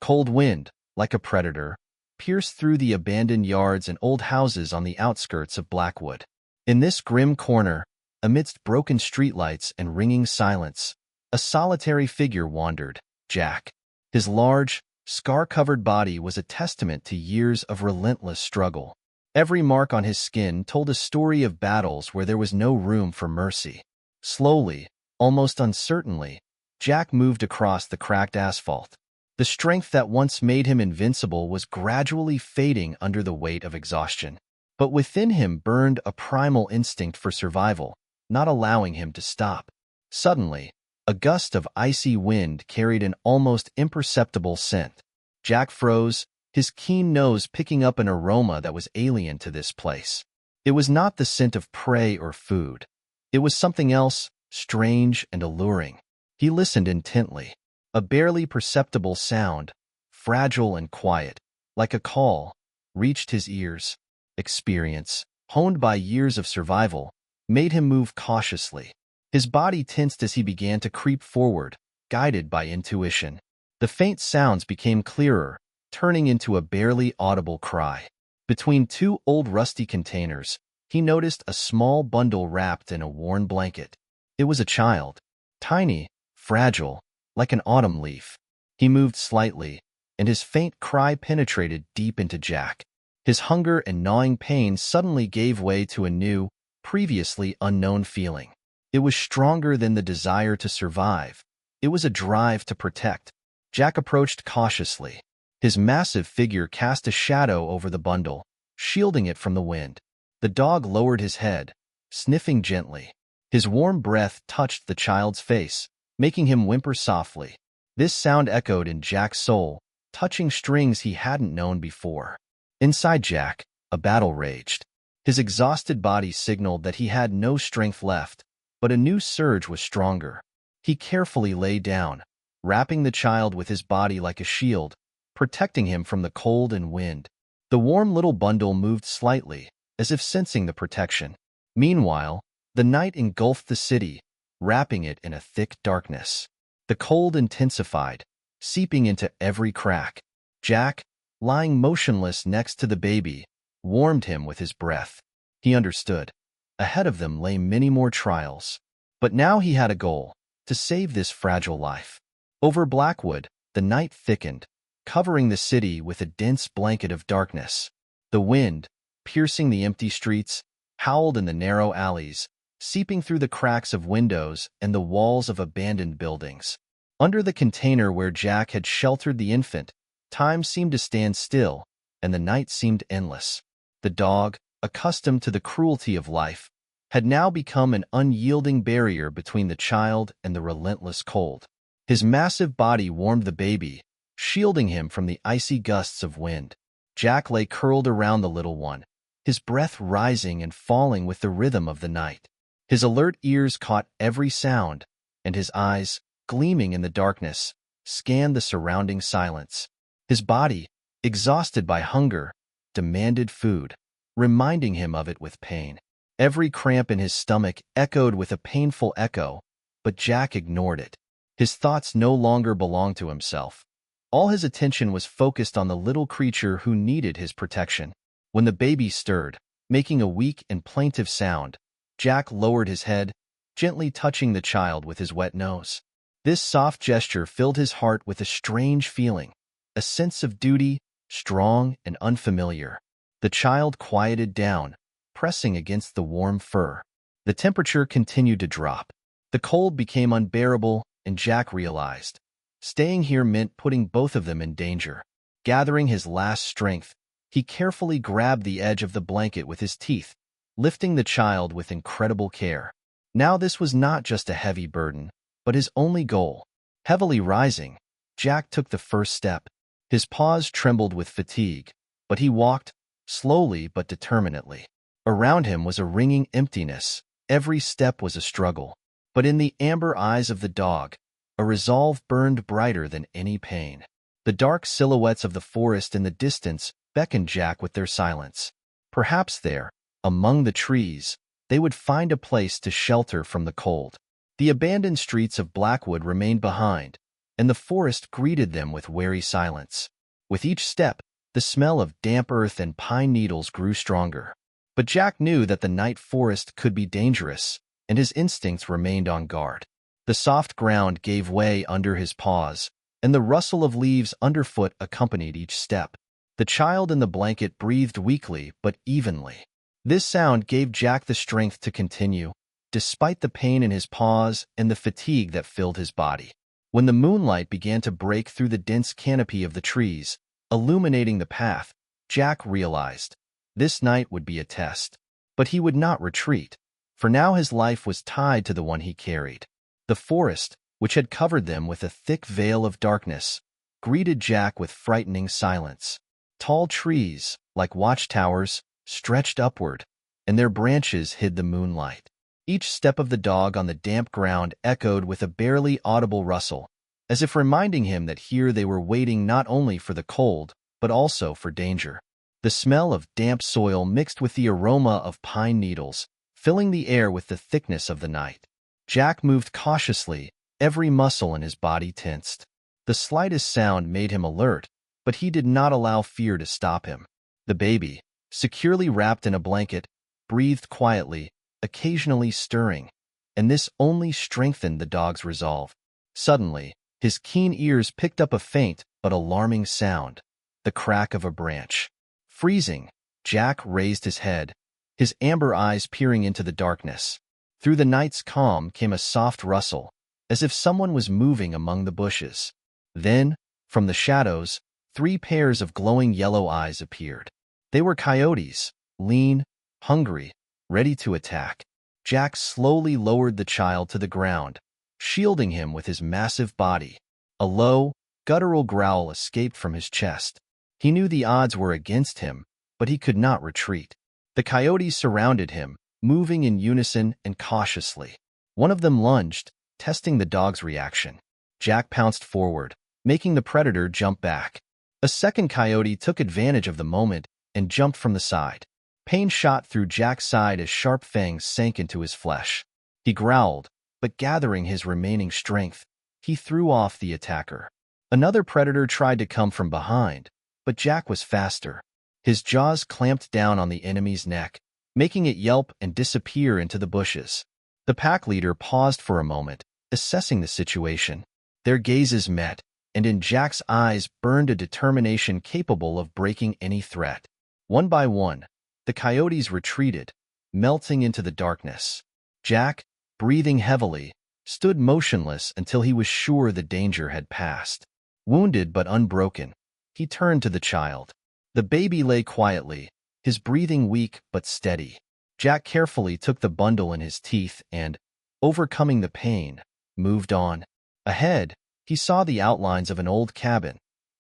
cold wind, like a predator, pierced through the abandoned yards and old houses on the outskirts of Blackwood. In this grim corner, amidst broken streetlights and ringing silence, a solitary figure wandered, Jack. His large, scar-covered body was a testament to years of relentless struggle. Every mark on his skin told a story of battles where there was no room for mercy. Slowly, almost uncertainly, Jack moved across the cracked asphalt. The strength that once made him invincible was gradually fading under the weight of exhaustion. But within him burned a primal instinct for survival, not allowing him to stop. Suddenly, a gust of icy wind carried an almost imperceptible scent. Jack froze, his keen nose picking up an aroma that was alien to this place. It was not the scent of prey or food. It was something else, strange and alluring. He listened intently. A barely perceptible sound, fragile and quiet, like a call, reached his ears. Experience, honed by years of survival, made him move cautiously. His body tensed as he began to creep forward, guided by intuition. The faint sounds became clearer, turning into a barely audible cry. Between two old rusty containers, he noticed a small bundle wrapped in a worn blanket. It was a child, tiny, fragile, like an autumn leaf. He moved slightly, and his faint cry penetrated deep into Jack. His hunger and gnawing pain suddenly gave way to a new, previously unknown feeling. It was stronger than the desire to survive. It was a drive to protect. Jack approached cautiously. His massive figure cast a shadow over the bundle, shielding it from the wind. The dog lowered his head, sniffing gently. His warm breath touched the child's face, making him whimper softly. This sound echoed in Jack's soul, touching strings he hadn't known before. Inside Jack, a battle raged. His exhausted body signaled that he had no strength left, but a new surge was stronger. He carefully lay down, wrapping the child with his body like a shield, protecting him from the cold and wind. The warm little bundle moved slightly, as if sensing the protection. Meanwhile, the night engulfed the city, wrapping it in a thick darkness. The cold intensified, seeping into every crack. Jack, lying motionless next to the baby, warmed him with his breath. He understood. Ahead of them lay many more trials. But now he had a goal, to save this fragile life. Over Blackwood, the night thickened, covering the city with a dense blanket of darkness. The wind, piercing the empty streets, howled in the narrow alleys, seeping through the cracks of windows and the walls of abandoned buildings. Under the container where Jack had sheltered the infant, time seemed to stand still, and the night seemed endless. The dog, accustomed to the cruelty of life, had now become an unyielding barrier between the child and the relentless cold. His massive body warmed the baby, shielding him from the icy gusts of wind. Jack lay curled around the little one, his breath rising and falling with the rhythm of the night. His alert ears caught every sound, and his eyes, gleaming in the darkness, scanned the surrounding silence. His body, exhausted by hunger, demanded food, reminding him of it with pain. Every cramp in his stomach echoed with a painful echo, but Jack ignored it. His thoughts no longer belonged to himself. All his attention was focused on the little creature who needed his protection. When the baby stirred, making a weak and plaintive sound, Jack lowered his head, gently touching the child with his wet nose. This soft gesture filled his heart with a strange feeling, a sense of duty, strong and unfamiliar. The child quieted down, pressing against the warm fur. The temperature continued to drop. The cold became unbearable, and Jack realized. Staying here meant putting both of them in danger. Gathering his last strength, he carefully grabbed the edge of the blanket with his teeth, lifting the child with incredible care. Now this was not just a heavy burden, but his only goal. Heavily rising, Jack took the first step. His paws trembled with fatigue, but he walked, slowly but determinedly. Around him was a ringing emptiness. Every step was a struggle. But in the amber eyes of the dog, a resolve burned brighter than any pain. The dark silhouettes of the forest in the distance beckoned Jack with their silence. Perhaps there, among the trees, they would find a place to shelter from the cold. The abandoned streets of Blackwood remained behind, and the forest greeted them with wary silence. With each step, the smell of damp earth and pine needles grew stronger. But Jack knew that the night forest could be dangerous, and his instincts remained on guard. The soft ground gave way under his paws, and the rustle of leaves underfoot accompanied each step. The child in the blanket breathed weakly but evenly. This sound gave Jack the strength to continue, despite the pain in his paws and the fatigue that filled his body. When the moonlight began to break through the dense canopy of the trees, illuminating the path, Jack realized this night would be a test. But he would not retreat, for now his life was tied to the one he carried. The forest, which had covered them with a thick veil of darkness, greeted Jack with frightening silence. Tall trees, like watchtowers, stretched upward, and their branches hid the moonlight. Each step of the dog on the damp ground echoed with a barely audible rustle, as if reminding him that here they were waiting not only for the cold, but also for danger. The smell of damp soil mixed with the aroma of pine needles, filling the air with the thickness of the night. Jack moved cautiously, every muscle in his body tensed. The slightest sound made him alert, but he did not allow fear to stop him. The baby, securely wrapped in a blanket, breathed quietly, occasionally stirring, and this only strengthened the dog's resolve. Suddenly, his keen ears picked up a faint but alarming sound, the crack of a branch. Freezing, Jack raised his head, his amber eyes peering into the darkness. Through the night's calm came a soft rustle, as if someone was moving among the bushes. Then, from the shadows, 3 pairs of glowing yellow eyes appeared. They were coyotes, lean, hungry, ready to attack. Jack slowly lowered the child to the ground, shielding him with his massive body. A low, guttural growl escaped from his chest. He knew the odds were against him, but he could not retreat. The coyotes surrounded him, moving in unison and cautiously. One of them lunged, testing the dog's reaction. Jack pounced forward, making the predator jump back. A second coyote took advantage of the moment and jumped from the side. Pain shot through Jack's side as sharp fangs sank into his flesh. He growled, but gathering his remaining strength, he threw off the attacker. Another predator tried to come from behind, but Jack was faster. His jaws clamped down on the enemy's neck, making it yelp and disappear into the bushes. The pack leader paused for a moment, assessing the situation. Their gazes met, and in Jack's eyes burned a determination capable of breaking any threat. One by one, the coyotes retreated, melting into the darkness. Jack, breathing heavily, stood motionless until he was sure the danger had passed. Wounded but unbroken, he turned to the child. The baby lay quietly, his breathing weak but steady. Jack carefully took the bundle in his teeth and, overcoming the pain, moved on. Ahead, he saw the outlines of an old cabin.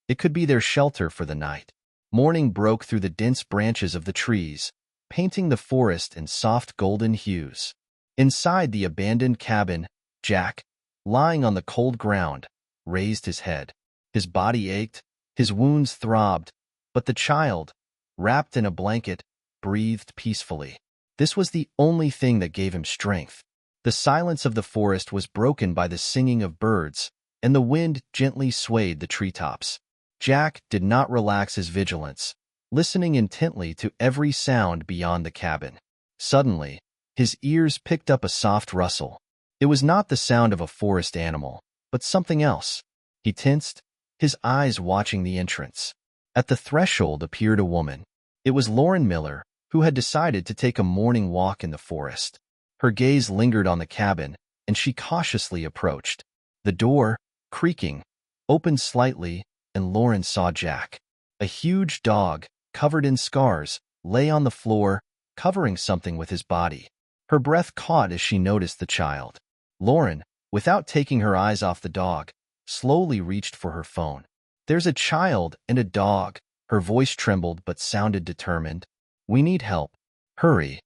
It could be their shelter for the night. Morning broke through the dense branches of the trees, painting the forest in soft golden hues. Inside the abandoned cabin, Jack, lying on the cold ground, raised his head. His body ached, his wounds throbbed, but the child, wrapped in a blanket, breathed peacefully. This was the only thing that gave him strength. The silence of the forest was broken by the singing of birds, and the wind gently swayed the treetops. Jack did not relax his vigilance, listening intently to every sound beyond the cabin. Suddenly, his ears picked up a soft rustle. It was not the sound of a forest animal, but something else. He tensed, his eyes watching the entrance. At the threshold appeared a woman. It was Lauren Miller, who had decided to take a morning walk in the forest. Her gaze lingered on the cabin, and she cautiously approached. The door, creaking, opened slightly, and Lauren saw Jack. A huge dog, covered in scars, lay on the floor, covering something with his body. Her breath caught as she noticed the child. Lauren, without taking her eyes off the dog, slowly reached for her phone. "There's a child and a dog." Her voice trembled but sounded determined. "We need help. Hurry."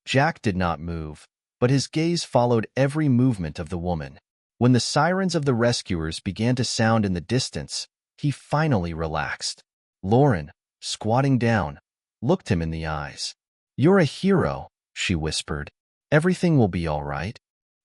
Jack did not move, but his gaze followed every movement of the woman. When the sirens of the rescuers began to sound in the distance, he finally relaxed. Lauren, squatting down, looked him in the eyes. "You're a hero," she whispered. "Everything will be all right."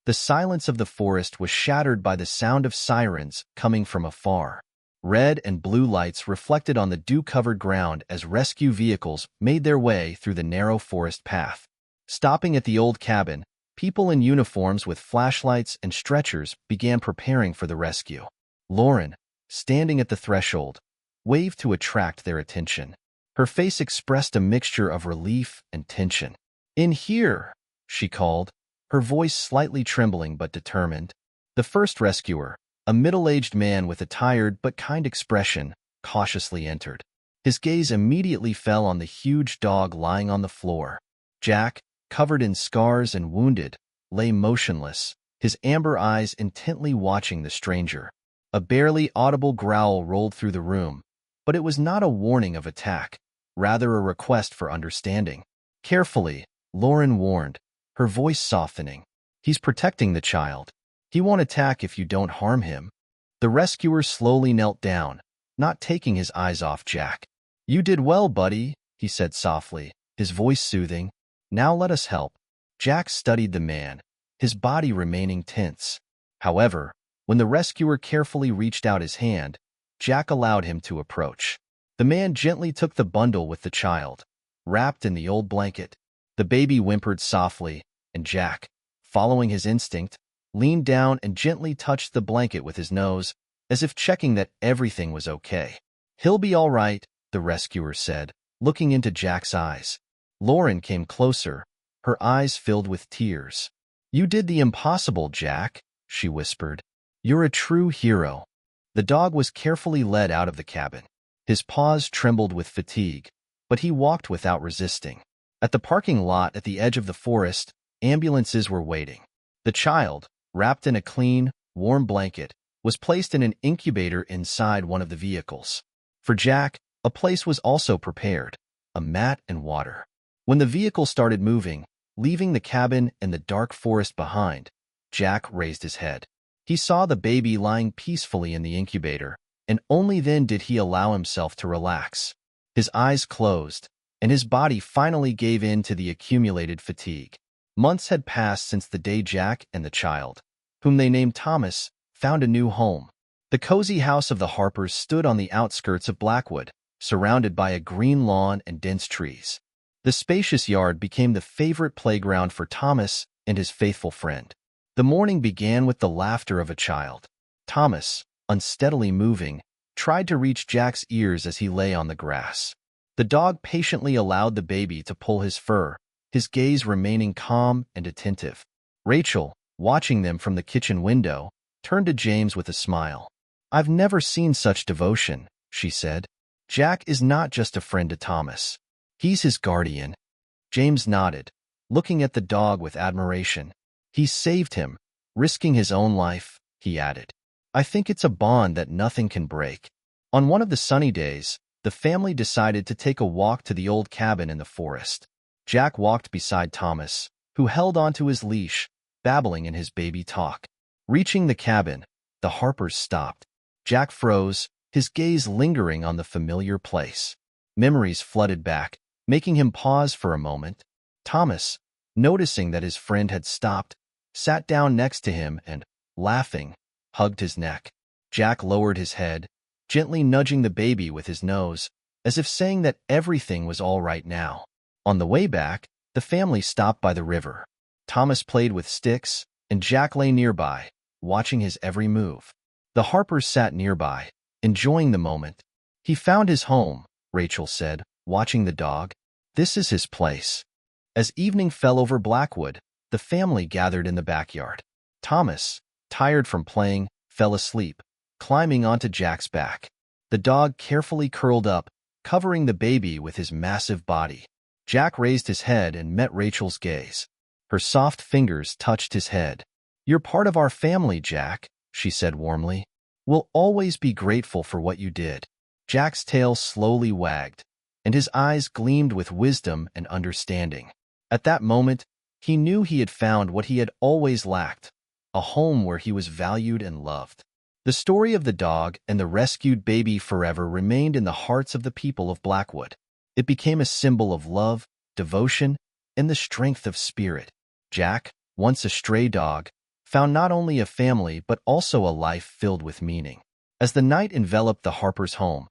The silence of the forest was shattered by the sound of sirens coming from afar. Red and blue lights reflected on the dew-covered ground as rescue vehicles made their way through the narrow forest path. Stopping at the old cabin, people in uniforms with flashlights and stretchers began preparing for the rescue. Lauren, standing at the threshold, waved to attract their attention. Her face expressed a mixture of relief and tension. "In here," she called, her voice slightly trembling but determined. The first rescuer, a middle-aged man with a tired but kind expression, cautiously entered. His gaze immediately fell on the huge dog lying on the floor. Jack, covered in scars and wounded, lay motionless, his amber eyes intently watching the stranger. A barely audible growl rolled through the room, but it was not a warning of attack, rather a request for understanding. "Carefully," Lauren warned, her voice softening. "He's protecting the child. He won't attack if you don't harm him." The rescuer slowly knelt down, not taking his eyes off Jack. "You did well, buddy," he said softly, his voice soothing. "Now let us help." Jack studied the man, his body remaining tense. However, when the rescuer carefully reached out his hand, Jack allowed him to approach. The man gently took the bundle with the child, wrapped in the old blanket. The baby whimpered softly, and Jack, following his instinct, leaned down and gently touched the blanket with his nose, as if checking that everything was okay. "He'll be all right," the rescuer said, looking into Jack's eyes. Lauren came closer, her eyes filled with tears. "You did the impossible, Jack," she whispered. "You're a true hero." The dog was carefully led out of the cabin. His paws trembled with fatigue, but he walked without resisting. At the parking lot at the edge of the forest, ambulances were waiting. The child, wrapped in a clean, warm blanket, was placed in an incubator inside one of the vehicles. For Jack, a place was also prepared, a mat and water. When the vehicle started moving, leaving the cabin and the dark forest behind, Jack raised his head. He saw the baby lying peacefully in the incubator, and only then did he allow himself to relax. His eyes closed, and his body finally gave in to the accumulated fatigue. Months had passed since the day Jack and the child, whom they named Thomas, found a new home. The cozy house of the Harpers stood on the outskirts of Blackwood, surrounded by a green lawn and dense trees. The spacious yard became the favorite playground for Thomas and his faithful friend. The morning began with the laughter of a child. Thomas, unsteadily moving, tried to reach Jack's ears as he lay on the grass. The dog patiently allowed the baby to pull his fur, his gaze remaining calm and attentive. Rachel, watching them from the kitchen window, turned to James with a smile. "I've never seen such devotion," she said. "Jack is not just a friend to Thomas. He's his guardian." James nodded, looking at the dog with admiration. "He saved him, risking his own life," he added. "I think it's a bond that nothing can break." On one of the sunny days, the family decided to take a walk to the old cabin in the forest. Jack walked beside Thomas, who held onto his leash, babbling in his baby talk. Reaching the cabin, the Harpers stopped. Jack froze, his gaze lingering on the familiar place. Memories flooded back, making him pause for a moment. Thomas, noticing that his friend had stopped, sat down next to him and, laughing, hugged his neck. Jack lowered his head, gently nudging the baby with his nose, as if saying that everything was all right now. On the way back, the family stopped by the river. Thomas played with sticks, and Jack lay nearby, watching his every move. The Harpers sat nearby, enjoying the moment. "He found his home," Rachel said, watching the dog. "This is his place." As evening fell over Blackwood, the family gathered in the backyard. Thomas, tired from playing, fell asleep, climbing onto Jack's back. The dog carefully curled up, covering the baby with his massive body. Jack raised his head and met Rachel's gaze. Her soft fingers touched his head. "You're part of our family, Jack," she said warmly. "We'll always be grateful for what you did." Jack's tail slowly wagged, and his eyes gleamed with wisdom and understanding. At that moment, he knew he had found what he had always lacked, a home where he was valued and loved. The story of the dog and the rescued baby forever remained in the hearts of the people of Blackwood. It became a symbol of love, devotion, and the strength of spirit. Jack, once a stray dog, found not only a family but also a life filled with meaning. As the night enveloped the Harpers' home,